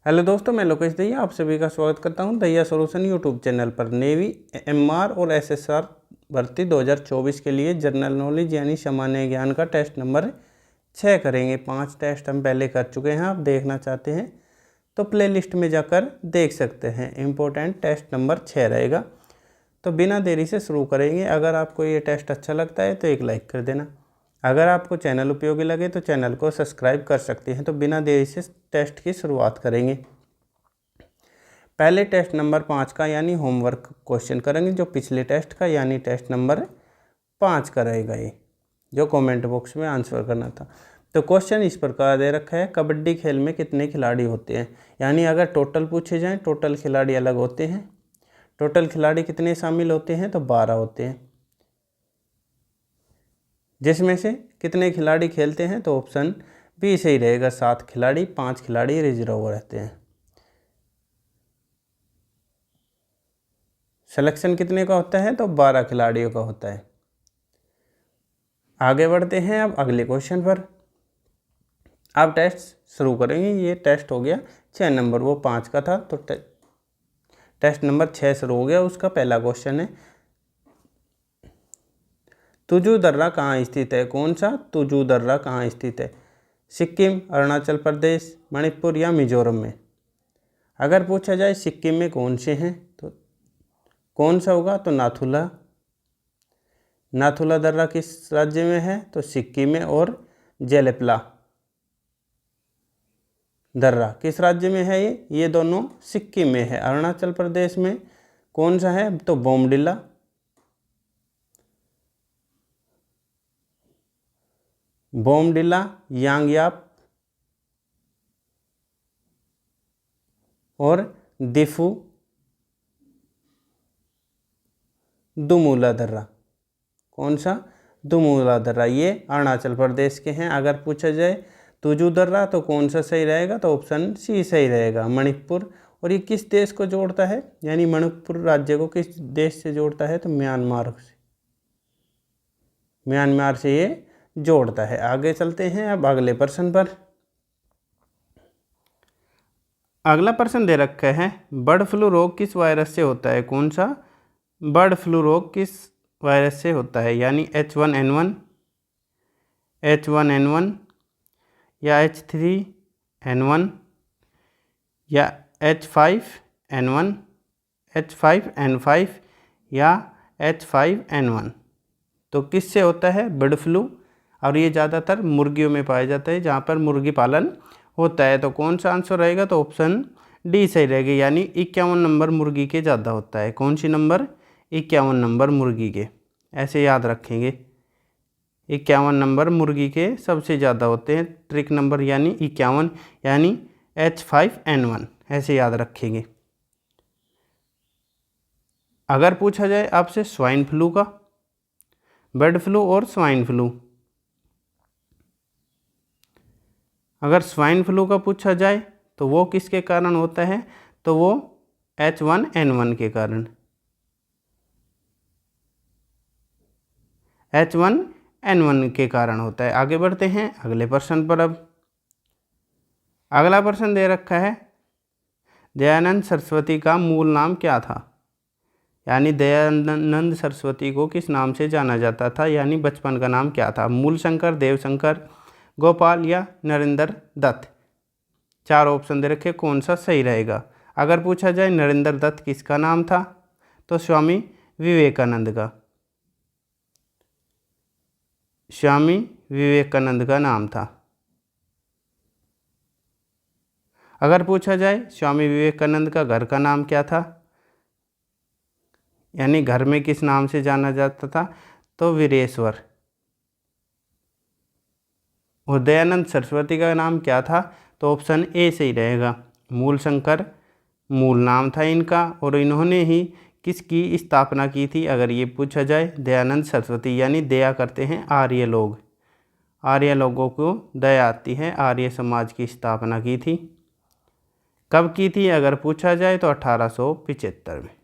Hello दोस्तों, मैं लोकेश दहिया आप सभी का स्वागत करता हूं दहिया सॉल्यूशन यूट्यूब चैनल पर। नेवी, एमआर और एसएसआर भर्ती 2024 के लिए जनरल नॉलेज यानी सामान्य ज्ञान का टेस्ट नंबर 6 करेंगे। 5 टेस्ट हम पहले कर चुके हैं। आप देखना चाहते हैं तो प्लेलिस्ट में जाकर देख सकते हैं। इम्पोर्टेंट टेस्ट नंबर 6 रहेगा। तो बिना देरी से शुरू करेंगे। अगर आपको ये टेस्ट अच्छा लगता है तो एक लाइक कर देना। अगर आपको चैनल उपयोगी लगे तो चैनल को सब्सक्राइब कर सकते हैं। तो बिना देरी से टेस्ट की शुरुआत करेंगे। पहले टेस्ट नंबर 5 का यानी होमवर्क क्वेश्चन करेंगे, जो पिछले टेस्ट का यानी टेस्ट नंबर 5 का रहेगा। ये जो कमेंट बॉक्स में आंसर करना था। तो क्वेश्चन इस प्रकार दे रखा है, कबड्डी खेल में कितने खिलाड़ी होते हैं। यानी अगर टोटल पूछे जाएँ, टोटल खिलाड़ी अलग होते हैं। टोटल खिलाड़ी कितने शामिल होते हैं तो 12 होते हैं, जिसमें से कितने खिलाड़ी खेलते हैं तो ऑप्शन बी सही रहेगा। 7 खिलाड़ी, 5 खिलाड़ी रिजर्व रहते हैं। सिलेक्शन कितने का होता है तो 12 खिलाड़ियों का होता है। आगे बढ़ते हैं अब अगले क्वेश्चन पर। अब टेस्ट शुरू करेंगे। ये टेस्ट हो गया 6 नंबर, वो 5 का था तो टेस्ट नंबर 6 शुरू हो गया। उसका पहला क्वेश्चन है, तुजू दर्रा कहाँ स्थित है। कौन सा तुजू दर्रा कहाँ स्थित है। सिक्किम, अरुणाचल प्रदेश, मणिपुर या मिजोरम में। अगर पूछा जाए सिक्किम में कौन से हैं तो कौन सा होगा तो नाथुला। नाथुला दर्रा किस राज्य में है तो सिक्किम में। और जेलेपला दर्रा किस राज्य में है। ये दोनों सिक्किम में है। अरुणाचल प्रदेश में कौन सा है तो बोमडिला। बोमडिला, यांगयाप और दिफू दुमूला दर्रा। कौन सा दुमूला दर्रा, ये अरुणाचल प्रदेश के हैं। अगर पूछा जाए तुजू दर्रा तो कौन सा सही रहेगा तो ऑप्शन सी सही रहेगा, मणिपुर। और ये किस देश को जोड़ता है, यानी मणिपुर राज्य को किस देश से जोड़ता है तो म्यांमार से। म्यांमार से ये जोड़ता है। आगे चलते हैं अब अगले प्रश्न पर। अगला प्रश्न दे रखा है, बर्ड फ्लू रोग किस वायरस से होता है। कौन सा बर्ड फ्लू रोग किस वायरस से होता है। यानी H1N1, H1N1 या H3N1 या H5N1, H5N5 या H5N1। तो किससे होता है बर्ड फ्लू। और ये ज़्यादातर मुर्गियों में पाया जाता है, जहाँ पर मुर्गी पालन होता है। तो कौन सा आंसर रहेगा तो ऑप्शन डी सही रहेगा। यानी 51 नंबर मुर्गी के ज़्यादा होता है। कौन सी नंबर 51 नंबर मुर्गी के, ऐसे याद रखेंगे। 51 नंबर मुर्गी के सबसे ज़्यादा होते हैं। ट्रिक नंबर यानी 51 यानी H5N1, ऐसे याद रखेंगे। अगर पूछा जाए आपसे स्वाइन फ्लू का, बर्ड फ्लू और स्वाइन फ्लू। अगर स्वाइन फ्लू का पूछा जाए तो वो किसके कारण होता है तो वो H1N1 के कारण, H1N1 के कारण होता है। आगे बढ़ते हैं अगले प्रश्न पर। अब अगला प्रश्न दे रखा है, दयानंद सरस्वती का मूल नाम क्या था। यानी दयानंद सरस्वती को किस नाम से जाना जाता था, यानी बचपन का नाम क्या था। मूलशंकर, देवशंकर, गोपाल या नरेंद्र दत्त। 4 ऑप्शन दे रखे, कौन सा सही रहेगा। अगर पूछा जाए नरेंद्र दत्त किसका नाम था तो स्वामी विवेकानंद का, स्वामी विवेकानंद का नाम था। अगर पूछा जाए स्वामी विवेकानंद का घर का नाम क्या था, यानी घर में किस नाम से जाना जाता था तो वीरेश्वर। और दयानंद सरस्वती का नाम क्या था तो ऑप्शन ए सही रहेगा, मूलशंकर मूल नाम था इनका। और इन्होंने ही किसकी स्थापना की थी अगर ये पूछा जाए, दयानंद सरस्वती। यानी दया करते हैं आर्य लोग, आर्य लोगों को दया आती है। आर्य समाज की स्थापना की थी। कब की थी अगर पूछा जाए तो 1875 में।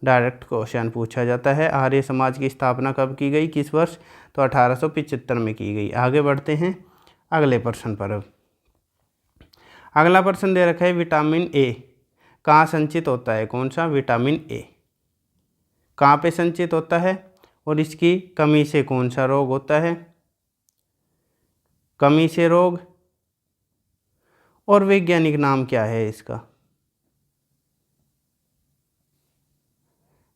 डायरेक्ट क्वेश्चन पूछा जाता है, आर्य समाज की स्थापना कब की गई, किस वर्ष तो 1875 में की गई। आगे बढ़ते हैं अगले प्रश्न पर। अगला प्रश्न दे रखा है विटामिन ए कहाँ संचित होता है, कौन सा, विटामिन ए कहाँ पे संचित होता है और इसकी कमी से कौन सा रोग होता है, कमी से रोग, और वैज्ञानिक नाम क्या है इसका।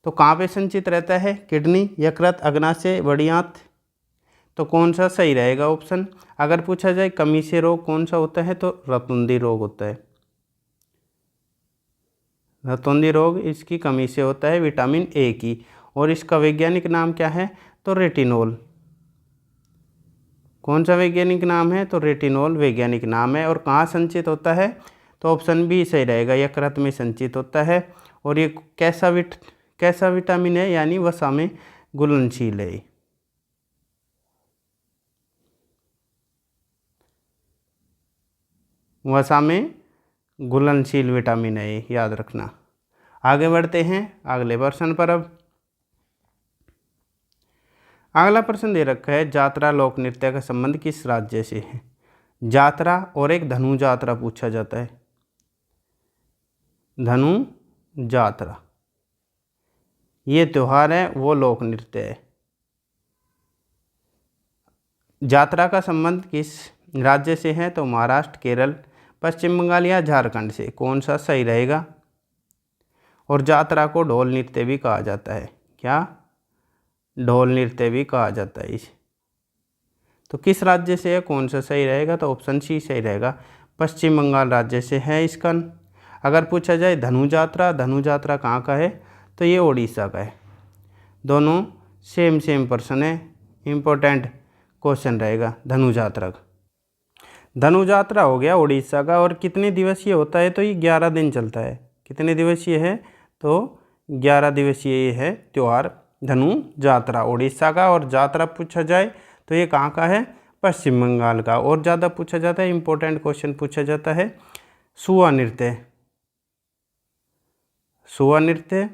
तो कहाँ पे संचित रहता है, किडनी, यकृत, अग्नाशय, बड़ी आंत। तो कौन सा सही रहेगा ऑप्शन। अगर पूछा जाए कमी से रोग कौन सा होता है तो रतुंधी रोग होता है, रतुंधी रोग इसकी कमी से होता है विटामिन ए की। और इसका वैज्ञानिक नाम क्या है तो रेटिनोल। कौन सा वैज्ञानिक नाम है तो रेटिनोल वैज्ञानिक नाम है। और कहाँ संचित होता है तो ऑप्शन बी सही रहेगा, यकृत में संचित होता है। और ये कैसा विटामिन है, यानी वसा में घुलनशील है। वसा में घुलनशील विटामिन है, याद रखना। आगे बढ़ते हैं अगले प्रश्न पर। अब अगला प्रश्न दे रखा है जात्रा लोक नृत्य का संबंध किस राज्य से है। जात्रा और एक धनु जात्रा पूछा जाता है, धनु जात्रा ये त्योहार है, वो लोक नृत्य है। जात्रा का संबंध किस राज्य से है तो महाराष्ट्र, केरल, पश्चिम बंगाल या झारखंड से। कौन सा सही रहेगा। और जात्रा को ढोल नृत्य भी कहा जाता है, क्या, ढोल नृत्य भी कहा जाता है इसे। तो किस राज्य से है, कौन सा सही रहेगा तो ऑप्शन सी सही रहेगा, पश्चिम बंगाल राज्य से है इसका। अगर पूछा जाए धनु जात्रा कहाँ का है तो ये उड़ीसा का है। दोनों सेम प्रश्न है, इम्पोर्टेंट क्वेश्चन रहेगा धनु जात्रा का। धनु जात्रा हो गया उड़ीसा का। और कितने दिवसीय होता है तो ये 11 दिन चलता है। कितने दिवसीय है तो 11 दिवसीय है त्यौहार धनु जात्रा उड़ीसा का। और जात्रा पूछा जाए तो ये कहाँ का है, पश्चिम बंगाल का। और ज़्यादा पूछा जाता है, इम्पोर्टेंट क्वेश्चन पूछा जाता है सुआ नृत्य, सुआ नृत्य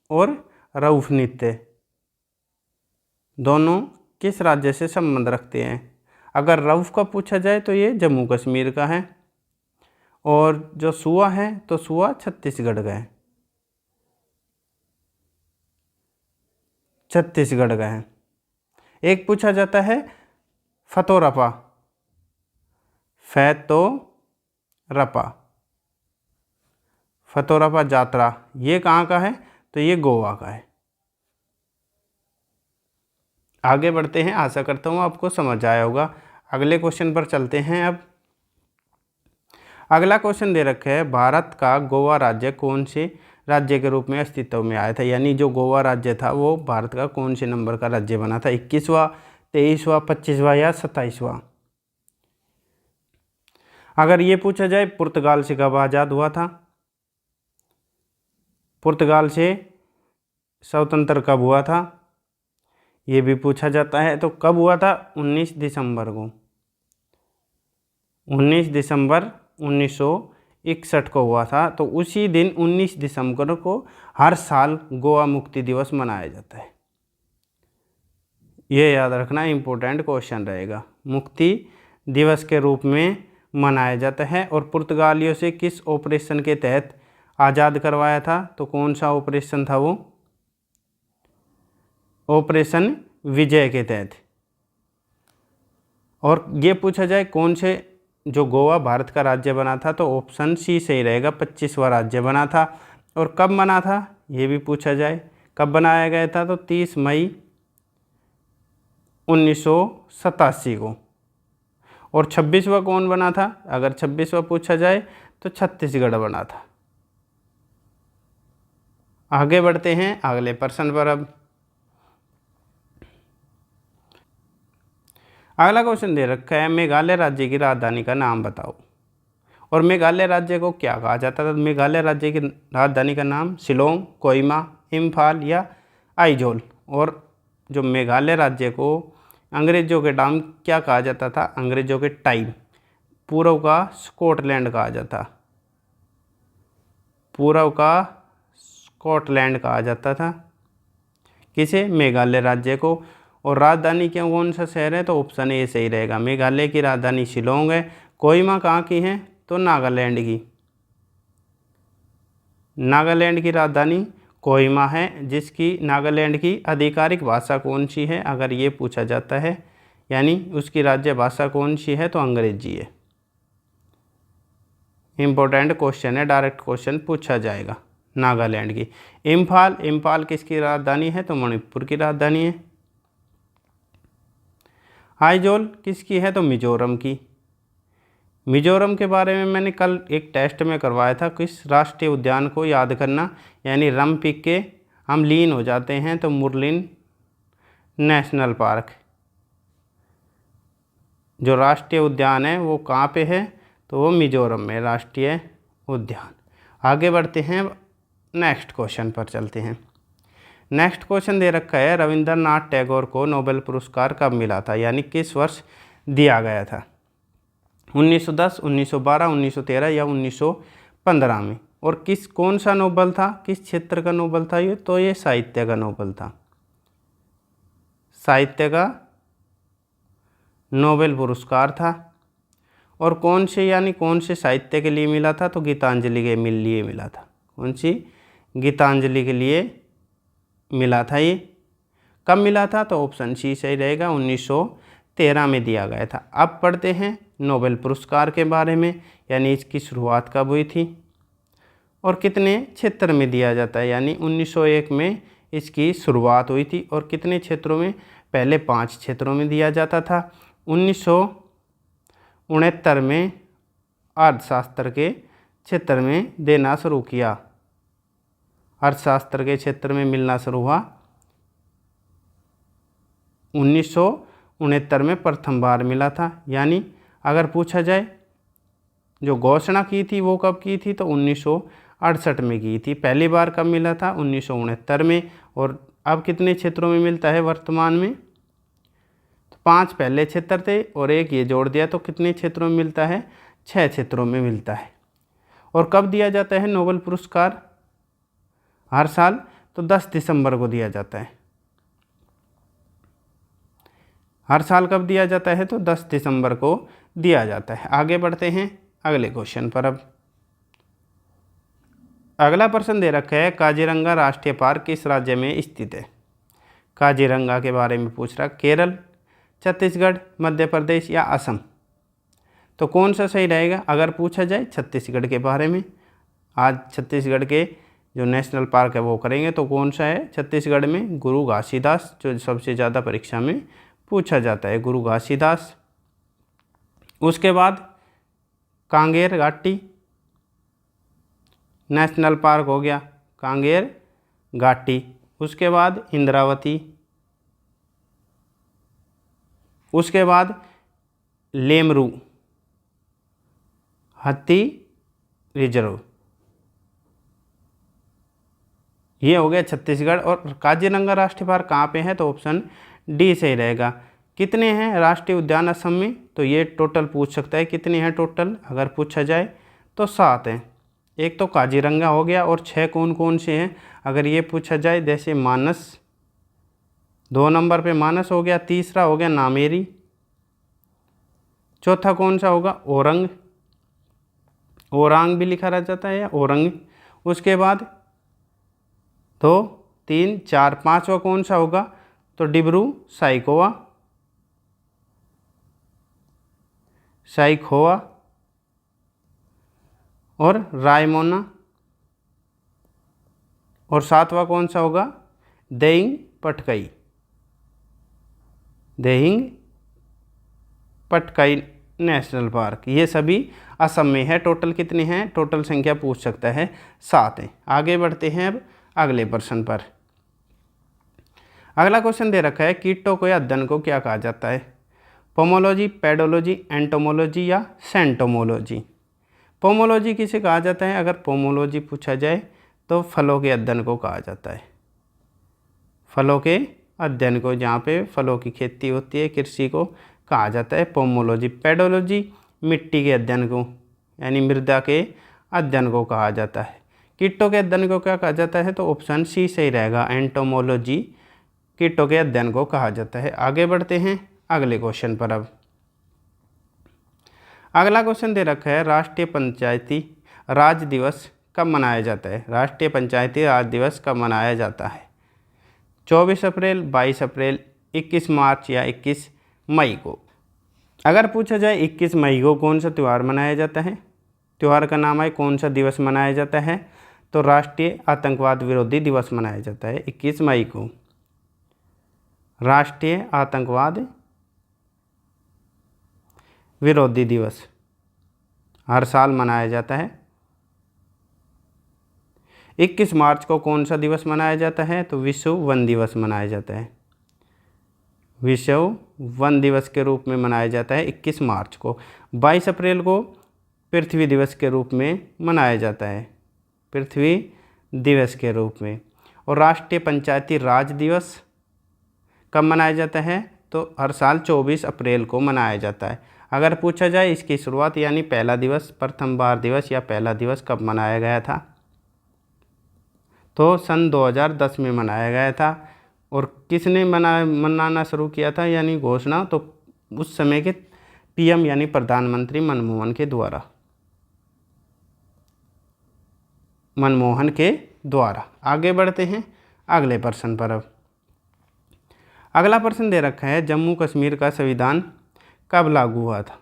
और रऊफ नृत्य दोनों किस राज्य से संबंध रखते हैं। अगर रऊफ का पूछा जाए तो ये जम्मू कश्मीर का है। और जो सुआ है तो सुआ छत्तीसगढ़ का है, छत्तीसगढ़ का है। एक पूछा जाता है फतोरपा, फतोरपा, फतोरपा जात्रा ये कहाँ का है तो ये गोवा का है। आगे बढ़ते हैं, आशा करता हूँ आपको समझ आया होगा। अगले क्वेश्चन पर चलते हैं। अब अगला क्वेश्चन दे रखा है भारत का गोवा राज्य कौन से राज्य के रूप में अस्तित्व में आया था। यानी जो गोवा राज्य था वो भारत का कौन से नंबर का राज्य बना था, 21वां, 23वां, 25वां या 27वां। अगर ये पूछा जाए पुर्तगाल से कब आज़ाद हुआ था, पुर्तगाल से स्वतंत्र कब हुआ था, ये भी पूछा जाता है। तो कब हुआ था, 19 दिसंबर को, 19 दिसंबर 1961 को हुआ था। तो उसी दिन 19 दिसंबर को हर साल गोवा मुक्ति दिवस मनाया जाता है। ये याद रखना, इम्पोर्टेंट क्वेश्चन रहेगा। मुक्ति दिवस के रूप में मनाया जाता है। और पुर्तगालियों से किस ऑपरेशन के तहत आज़ाद करवाया था तो कौन सा ऑपरेशन था वो, ऑपरेशन विजय के तहत। और ये पूछा जाए कौन से जो गोवा भारत का राज्य बना था तो ऑप्शन सी सही रहेगा, 25वां राज्य बना था। और कब बना था ये भी पूछा जाए, कब बनाया गया था तो 30 मई 1987 को। और 26वां कौन बना था, अगर 26वां पूछा जाए तो छत्तीसगढ़ बना था। आगे बढ़ते हैं अगले प्रश्न पर। अब अगला क्वेश्चन दे रखा है मेघालय राज्य की राजधानी का नाम बताओ। और मेघालय राज्य को क्या कहा जाता था, मेघालय राज्य की राजधानी का नाम शिलोंग, कोहिमा, इम्फाल या आइजोल। और जो मेघालय राज्य को अंग्रेज़ों के नाम क्या कहा जाता था, अंग्रेज़ों के टाइम पूर्व का स्कॉटलैंड कहा जाता, पूर्व का स्कॉटलैंड कहा जाता था किसे, मेघालय राज्य को। और राजधानी कौन सा शहर है तो ऑप्शन ए सही रहेगा, मेघालय की राजधानी शिलोंग है। कोहिमा कहाँ की है तो नागालैंड की। नागालैंड की राजधानी कोहिमा है, जिसकी नागालैंड की आधिकारिक भाषा कौन सी है, अगर ये पूछा जाता है, यानी उसकी राज्य भाषा कौन सी है, तो अंग्रेजी है। इम्पोर्टेंट क्वेश्चन है, डायरेक्ट क्वेश्चन पूछा जाएगा। नागालैंड की। इम्फाल किसकी राजधानी है, तो मणिपुर की राजधानी है। आइजोल किसकी है, तो मिजोरम की। मिजोरम के बारे में मैंने कल एक टेस्ट में करवाया था, किस राष्ट्रीय उद्यान को याद करना, यानी रम पिक के हम लीन हो जाते हैं तो मुरलिन नेशनल पार्क जो राष्ट्रीय उद्यान है वो कहाँ पे है, तो वो मिजोरम में राष्ट्रीय उद्यान। आगे बढ़ते हैं, नेक्स्ट क्वेश्चन पर चलते हैं। नेक्स्ट क्वेश्चन दे रखा है, रविंद्रनाथ टैगोर को नोबेल पुरस्कार कब मिला था, यानी किस वर्ष दिया गया था। 1910, 1912, 1913 या 1915 में। और कौन सा नोबेल था, किस क्षेत्र का नोबेल था ये, तो ये साहित्य का नोबेल था। साहित्य का नोबेल पुरस्कार था। और कौन से साहित्य के लिए मिला था, तो गीतांजलि के लिए मिला था। कौन सी, गीतांजलि के लिए मिला था। ये कब मिला था, तो ऑप्शन सी सही रहेगा, 1913 में दिया गया था। अब पढ़ते हैं नोबेल पुरस्कार के बारे में, यानी इसकी शुरुआत कब हुई थी और कितने क्षेत्र में दिया जाता है। यानी 1901 में इसकी शुरुआत हुई थी और कितने क्षेत्रों में, पहले 5 क्षेत्रों में दिया जाता था। 1969 में अर्थशास्त्र के क्षेत्र में देना शुरू किया, अर्थशास्त्र के क्षेत्र में मिलना शुरू हुआ। 1969 में प्रथम बार मिला था। यानी अगर पूछा जाए जो घोषणा की थी वो कब की थी, तो 1968 में की थी। पहली बार कब मिला था, 1969 में। और अब कितने क्षेत्रों में मिलता है वर्तमान में, तो 5 पहले क्षेत्र थे और एक ये जोड़ दिया, तो कितने क्षेत्रों में मिलता है, 6 क्षेत्रों में मिलता है। और कब दिया जाता है नोबेल पुरस्कार, हर साल, तो 10 दिसंबर को दिया जाता है। हर साल कब दिया जाता है, तो 10 दिसंबर को दिया जाता है। आगे बढ़ते हैं अगले क्वेश्चन पर। अब अगला प्रश्न दे रखा है, काजीरंगा राष्ट्रीय पार्क किस राज्य में स्थित है। काजीरंगा के बारे में पूछ रहा, केरल, छत्तीसगढ़, मध्य प्रदेश या असम। तो कौन सा सही रहेगा, अगर पूछा जाए छत्तीसगढ़ के बारे में। आज छत्तीसगढ़ के जो नेशनल पार्क है वो करेंगे, तो कौन सा है छत्तीसगढ़ में, गुरु घासीदास, जो सबसे ज़्यादा परीक्षा में पूछा जाता है, गुरु घासीदास। उसके बाद कांगेर घाटी नेशनल पार्क हो गया, कांगेर घाटी। उसके बाद इंद्रावती, उसके बाद लेमरू हाथी रिजर्व, ये हो गया छत्तीसगढ़। और काजीरंगा राष्ट्रीय पार्क कहाँ पे है, तो ऑप्शन डी सही रहेगा। कितने हैं राष्ट्रीय उद्यान असम में, तो ये टोटल पूछ सकता है, कितने हैं टोटल, अगर पूछा जाए तो 7 हैं। एक तो काजीरंगा हो गया, और 6 कौन कौन से हैं, अगर ये पूछा जाए, जैसे मानस, 2 नंबर पे मानस हो गया, तीसरा हो गया नामेरी, चौथा कौन सा होगा, ओरंग, ओरांग भी लिखा रह जाता है, या ओरंग। उसके बाद 2, 3, 4, 5वां कौन सा होगा, तो डिब्रू साइखोवा, साइखोवा और रायमोना। और 7वां कौन सा होगा, देइंग पटकाई, देइंग पटकाई नेशनल पार्क। ये सभी असम में है। टोटल कितने हैं, टोटल संख्या पूछ सकता है, 7 हैं। आगे बढ़ते हैं अब अगले प्रश्न पर। अगला क्वेश्चन दे रखा है, कीटों के अध्ययन को क्या कहा जाता है, पोमोलॉजी, पेडोलॉजी, एंटोमोलॉजी या सेंटोमोलॉजी। पोमोलॉजी किसे कहा जाता है, अगर पोमोलॉजी पूछा जाए तो फलों के अध्ययन को कहा जाता है, फलों के अध्ययन को, जहाँ पे फलों की खेती होती है, कृषि को कहा जाता है पोमोलॉजी। पेडोलॉजी मिट्टी के अध्ययन को, यानी मृदा के अध्ययन को कहा जाता है। कीटों के अध्ययन को क्या कहा जाता है, तो ऑप्शन सी सही रहेगा, एंटोमोलॉजी कीटों के अध्ययन को कहा जाता है। आगे बढ़ते हैं अगले क्वेश्चन पर। अब अगला क्वेश्चन दे रखा है राष्ट्रीय पंचायती राज दिवस कब मनाया जाता है। राष्ट्रीय पंचायती राज दिवस कब मनाया जाता है। 24 अप्रैल, 22 अप्रैल, 21 मार्च या 21 मई को। अगर पूछा जाए 21 मई को कौन सा त्यौहार मनाया जाता है, त्यौहार का नाम है कौन सा दिवस मनाया जाता है, तो राष्ट्रीय आतंकवाद विरोधी दिवस मनाया जाता है 21 मई को। राष्ट्रीय आतंकवाद विरोधी दिवस हर साल मनाया जाता है। 21 मार्च को कौन सा दिवस मनाया जाता है, तो विश्व वन दिवस मनाया जाता है। विश्व वन दिवस के रूप में मनाया जाता है 21 मार्च को। 22 अप्रैल को पृथ्वी दिवस के रूप में मनाया जाता है, पृथ्वी दिवस के रूप में। और राष्ट्रीय पंचायती राज दिवस कब मनाया जाता है, तो हर साल 24 अप्रैल को मनाया जाता है। अगर पूछा जाए इसकी शुरुआत यानी पहला दिवस, प्रथम बार दिवस या पहला दिवस कब मनाया गया था, तो सन 2010 में मनाया गया था। और किसने मनाना शुरू किया था यानी घोषणा, तो उस समय के पीएम यानी प्रधानमंत्री मनमोहन के द्वारा। आगे बढ़ते हैं अगले प्रश्न पर। अब अगला प्रश्न दे रखा है जम्मू कश्मीर का संविधान कब लागू हुआ था।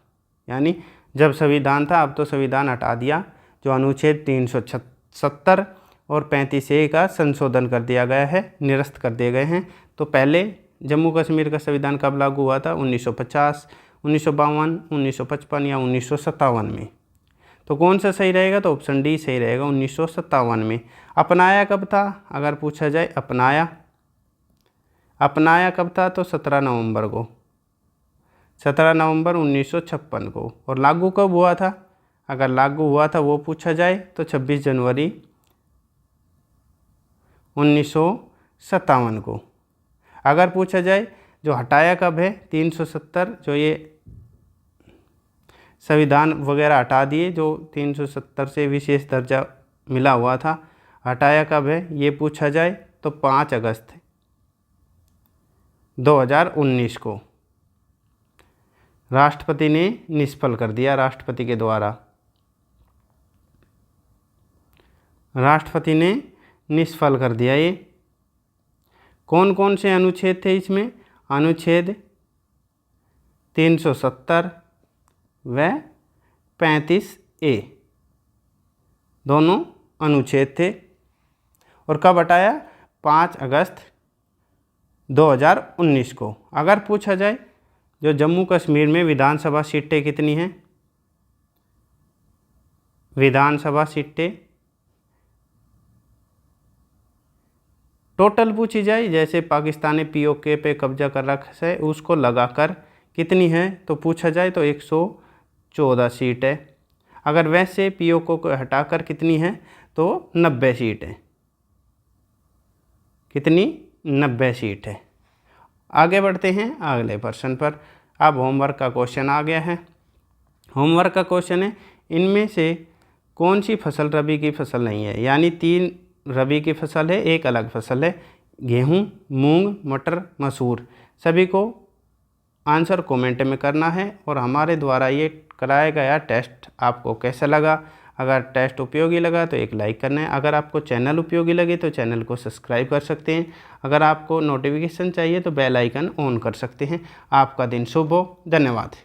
यानी जब संविधान था, अब तो संविधान हटा दिया, जो अनुच्छेद 370 और 35A का संशोधन कर दिया गया है, निरस्त कर दिए गए हैं। तो पहले जम्मू कश्मीर का संविधान कब लागू हुआ था, 1950, 1952, 1955 या 1957 में। तो कौन सा सही रहेगा, तो ऑप्शन डी सही रहेगा, 1957 में। अपनाया कब था, अगर पूछा जाए अपनाया कब था, तो 17 नवंबर को, 17 नवंबर 1956 को। और लागू कब हुआ था, अगर लागू हुआ था वो पूछा जाए तो 26 जनवरी 1957 को। अगर पूछा जाए जो हटाया कब है, 370, जो ये संविधान वगैरह हटा दिए, जो 370 से विशेष दर्जा मिला हुआ था, हटाया कब है ये पूछा जाए तो 5 अगस्त 2019 को राष्ट्रपति ने निष्फल कर दिया। राष्ट्रपति के द्वारा राष्ट्रपति ने निष्फल कर दिया। ये कौन कौन से अनुच्छेद थे इसमें, अनुच्छेद 370 व 35A दोनों अनुच्छेद थे। और कब हटाया, 5 अगस्त 2019 को। अगर पूछा जाए जो जम्मू कश्मीर में विधानसभा सीटें कितनी हैं, विधानसभा सीटें टोटल पूछी जाए, जैसे पाकिस्तान ने POK पे कब्जा कर रखा है उसको लगाकर कितनी है, तो पूछा जाए तो 114 सीट है। अगर वैसे POK को हटाकर कितनी है, तो 90 सीट है। कितनी, 90 सीट है। आगे बढ़ते हैं अगले प्रश्न पर। अब होमवर्क का क्वेश्चन आ गया है। होमवर्क का क्वेश्चन है इनमें से कौन सी फसल रबी की फसल नहीं है। यानी 3 रबी की फसल है, 1 अलग फसल है, गेहूं, मूंग, मटर, मसूर। सभी को आंसर कमेंट में करना है। और हमारे द्वारा ये कराया गया टेस्ट आपको कैसा लगा, अगर टेस्ट उपयोगी लगा तो एक लाइक करना है। अगर आपको चैनल उपयोगी लगे तो चैनल को सब्सक्राइब कर सकते हैं। अगर आपको नोटिफिकेशन चाहिए तो बेल आइकन ऑन कर सकते हैं। आपका दिन शुभ हो। धन्यवाद।